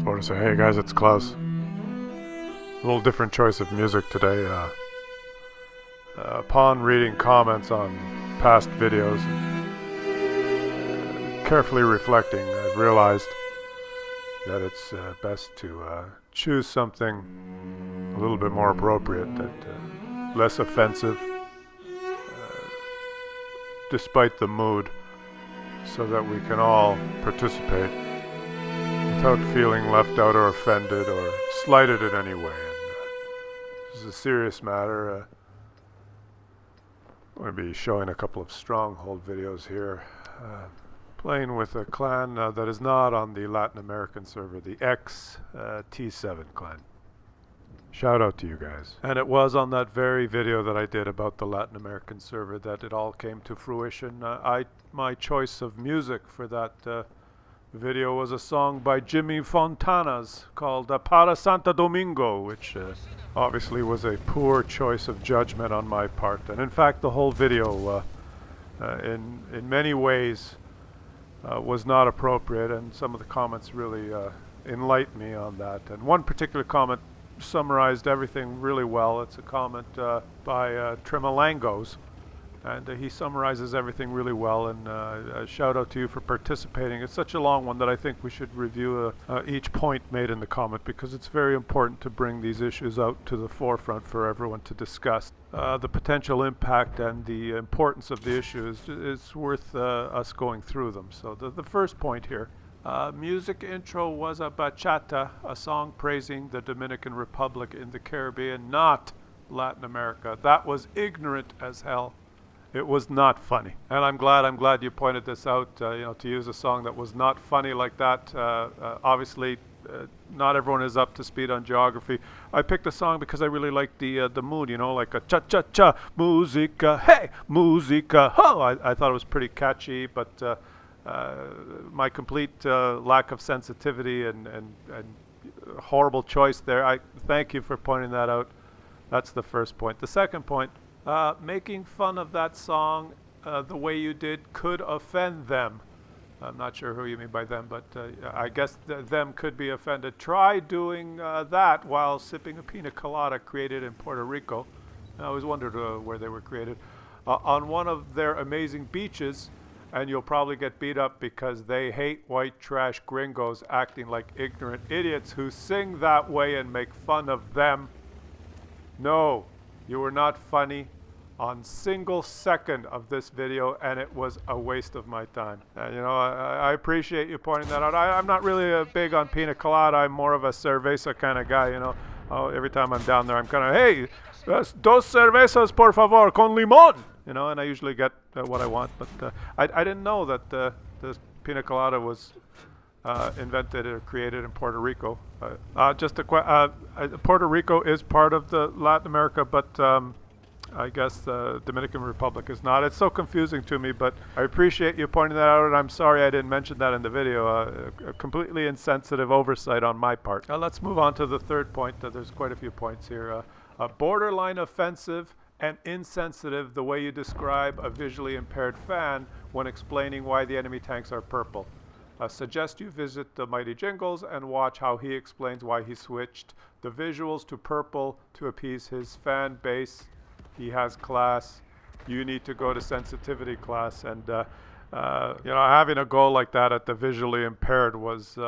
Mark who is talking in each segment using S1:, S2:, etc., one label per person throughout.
S1: Or to say, hey guys, it's Claus. A little different choice of music today. Upon reading comments on past videos, carefully reflecting, I've realized that it's best to choose something a little bit more appropriate, that less offensive, despite the mood, so that we can all participate without feeling left out or offended or slighted in any way. And this is a serious matter. I'm going to be showing a couple of stronghold videos here, playing with a clan that is not on the Latin American server, the T7 clan. Shout out to you guys. And it was on that very video that I did about the Latin American server that it all came to fruition. My choice of music for that video was a song by Jimmy Fontanez called Para Santa Domingo, which obviously was a poor choice of judgment on my part. And in fact, the whole video in many ways was not appropriate, and some of the comments really enlightened me on that. And one particular comment summarized everything really well. It's a comment by Tremalangos, and he summarizes everything really well, and a shout out to you for participating. It's such a long one that I think we should review each point made in the comment, because it's very important to bring these issues out to the forefront for everyone to discuss. The potential impact and the importance of the issue is worth us going through them. So the first point here, music intro was a bachata, a song praising the Dominican Republic in the Caribbean, not Latin America. That was ignorant as hell. It was not funny, and I'm glad you pointed this out. To use a song that was not funny like that. Obviously, not everyone is up to speed on geography. I picked a song because I really liked the mood. Like a cha cha cha, musica, hey, musica, ho. I thought it was pretty catchy, but my complete lack of sensitivity and horrible choice there. I thank you for pointing that out. That's the first point. The second point. Making fun of that song the way you did could offend them. I'm not sure who you mean by them, but I guess them could be offended. Try doing that while sipping a pina colada created in Puerto Rico. I always wondered where they were created. On one of their amazing beaches, and you'll probably get beat up because they hate white trash gringos acting like ignorant idiots who sing that way and make fun of them. No. You were not funny on single second of this video, and it was a waste of my time. I appreciate you pointing that out. I'm not really big on pina colada. I'm more of a cerveza kind of guy, Every time I'm down there, I'm kind of, hey, dos cervezas, por favor, con limón. And I usually get what I want. But I didn't know that this pina colada was invented or created in Puerto Rico. Puerto Rico is part of the Latin America, but I guess the Dominican Republic is not. It's so confusing to me, but I appreciate you pointing that out, and I'm sorry I didn't mention that in the video. A completely insensitive oversight on my part. Let's move on to the third point. There's quite a few points here. Borderline offensive and insensitive the way you describe a visually impaired fan when explaining why the enemy tanks are purple. Suggest you visit the Mighty Jingles and watch how he explains why he switched the visuals to purple to appease his fan base. He has class. You need to go to sensitivity class. And having a goal like that at the visually impaired was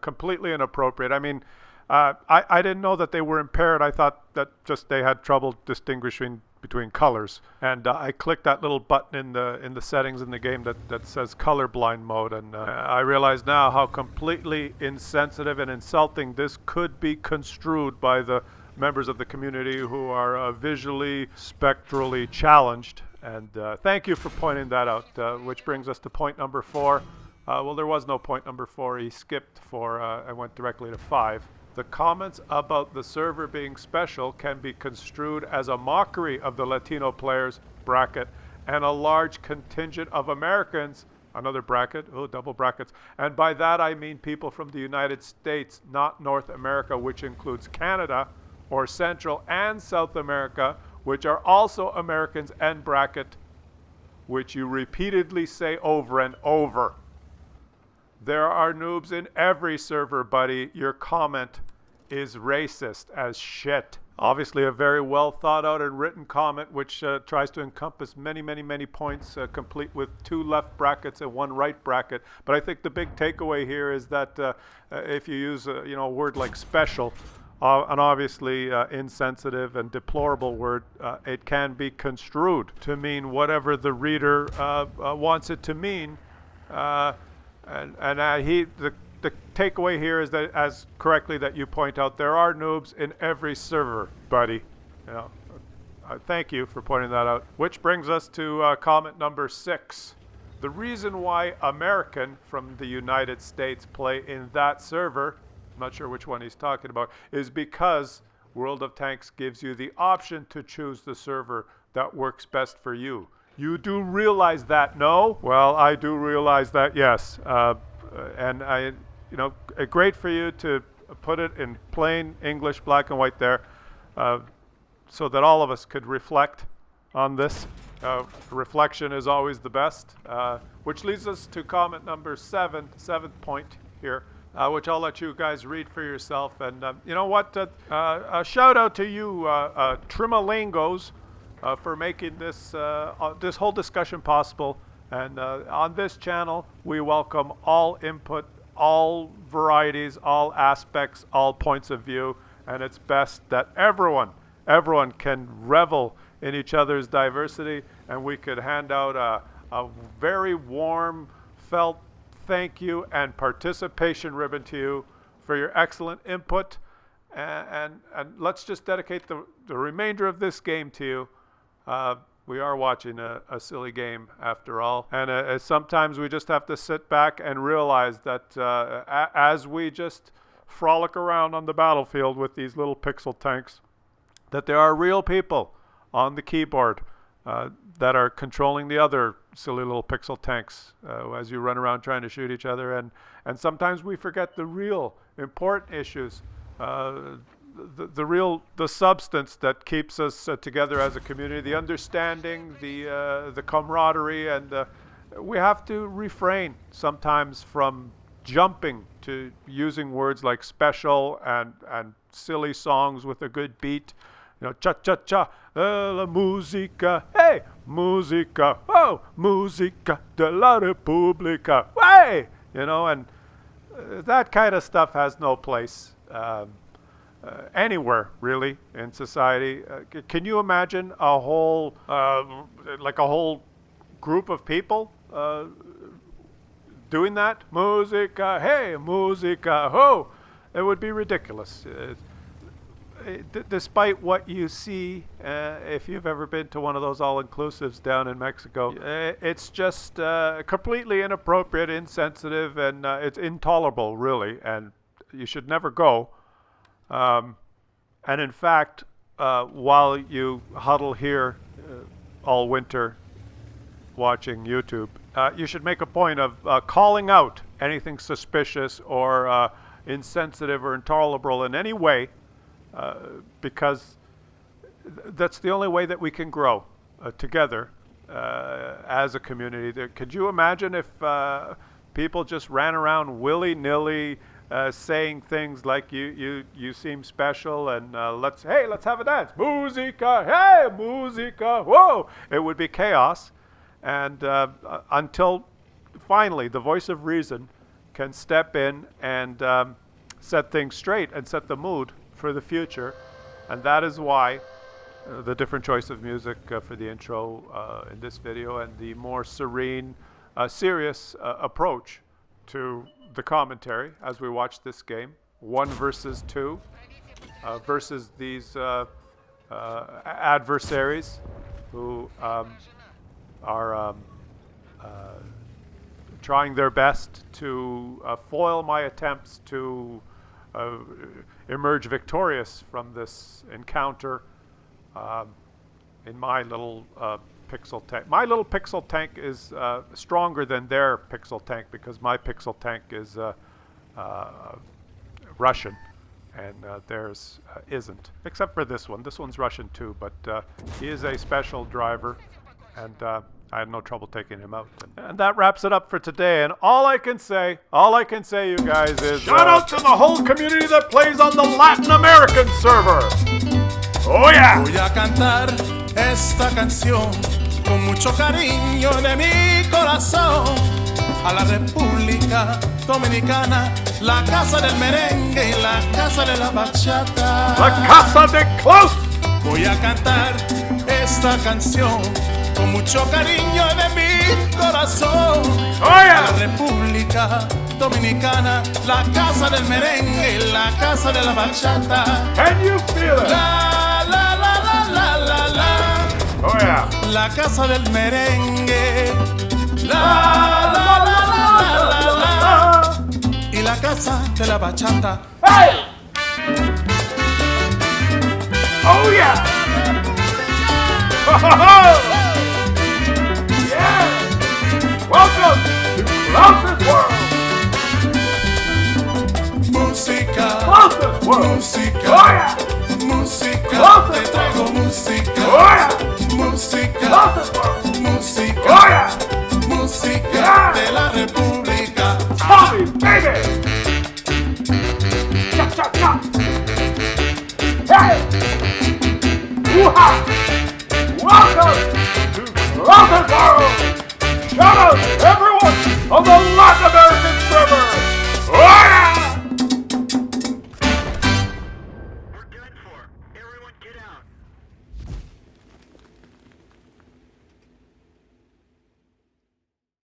S1: completely inappropriate. I mean, I didn't know that they were impaired. I thought that just they had trouble distinguishing between colors, and I clicked that little button in the settings in the game that says colorblind mode, and I realize now how completely insensitive and insulting this could be construed by the members of the community who are visually spectrally challenged. And thank you for pointing that out, which brings us to point number 4. Well, there was no point number 4. He skipped 4 and went directly to 5. The comments about the server being special can be construed as a mockery of the Latino players, bracket, and a large contingent of Americans, another bracket, double brackets, and by that I mean people from the United States, not North America, which includes Canada, or Central and South America, which are also Americans, end bracket, which you repeatedly say over and over. There are noobs in every server, buddy. Your comment is racist as shit. Obviously a very well thought out and written comment which tries to encompass many, many, many points, complete with 2 left brackets and 1 right bracket. But I think the big takeaway here is that if you use a word like special, an obviously insensitive and deplorable word, it can be construed to mean whatever the reader wants it to mean. The takeaway here is that, as correctly that you point out, there are noobs in every server, buddy. Thank you for pointing that out. Which brings us to comment number 6. The reason why American from the United States play in that server, I'm not sure which one he's talking about, is because World of Tanks gives you the option to choose the server that works best for you. You do realize that, no? Well, I do realize that, yes. And great for you to put it in plain English, black and white there, so that all of us could reflect on this. Reflection is always the best, which leads us to comment number 7, 7th point here, which I'll let you guys read for yourself. And you know what? A shout out to you, Trimalangos, for making this this whole discussion possible. And on this channel, we welcome all input, all varieties, all aspects, all points of view, and it's best that everyone can revel in each other's diversity, and we could hand out a very warm felt thank you and participation ribbon to you for your excellent input, and let's just dedicate the remainder of this game to you. We are watching a silly game after all, and sometimes we just have to sit back and realize that as we just frolic around on the battlefield with these little pixel tanks, that there are real people on the keyboard that are controlling the other silly little pixel tanks as you run around trying to shoot each other, and sometimes we forget the real important issues, the substance that keeps us together as a community, the understanding, the camaraderie, and we have to refrain sometimes from jumping to using words like special and silly songs with a good beat. Cha cha cha, la musica, hey, musica, oh, musica de la Repubblica, hey, and that kind of stuff has no place anywhere really in society. Can you imagine a whole group of people doing that? Musica, hey, musica, ho! It would be ridiculous. Despite what you see, if you've ever been to one of those all-inclusives down in Mexico, it's just completely inappropriate, insensitive, and it's intolerable, really, and you should never go. And in fact, while you huddle here all winter watching YouTube, you should make a point of calling out anything suspicious or insensitive or intolerable in any way, because that's the only way that we can grow together as a community. Could you imagine if people just ran around willy-nilly saying things like you seem special and let's have a dance, musica, hey, musica, whoa! It would be chaos, and until finally the voice of reason can step in and set things straight and set the mood for the future. And that is why the different choice of music for the intro in this video, and the more serene, serious approach to the commentary as we watch this game, 1 versus 2, versus these adversaries who are trying their best to foil my attempts to emerge victorious from this encounter in my little pixel tank. My little pixel tank is stronger than their pixel tank, because my pixel tank is Russian and theirs isn't, except for this one. This one's Russian too, but he is a special driver, and I had no trouble taking him out. And that wraps it up for today. And all I can say, you guys, is shout out to the whole community that plays on the Latin American server. Oh yeah!
S2: Voy a cantar esta canción con mucho cariño de mi corazón a la República Dominicana, la casa del merengue y la casa de la bachata.
S1: La casa de Claus.
S2: Voy a cantar esta canción con mucho cariño de mi corazón.
S1: Oh, yeah.
S2: A la República Dominicana, la casa del merengue y la casa de la bachata.
S1: Can you feel it?
S2: La, la, la, la, la, la, la.
S1: Oh yeah.
S2: La casa del merengue. La, la, la, la, la, la, la. Y la casa de la bachata.
S1: Hey! Oh yeah! Ho, ho, ho! Yeah! Welcome to Klaus's World!
S2: Música,
S1: Klaus's World!
S2: música,
S1: Oh yeah!
S2: música,
S1: Klaus's
S2: te traigo
S1: World!
S2: música,
S1: Oh yeah!
S2: música,
S1: Klaus's World!
S2: música,
S1: Oh yeah!
S2: música
S1: Yeah.
S2: de la República.
S1: Tommy, baby! Cha cha cha! Hey! Woo-ha! Welcome to Klaus's World! Shout out to everyone on the Latin American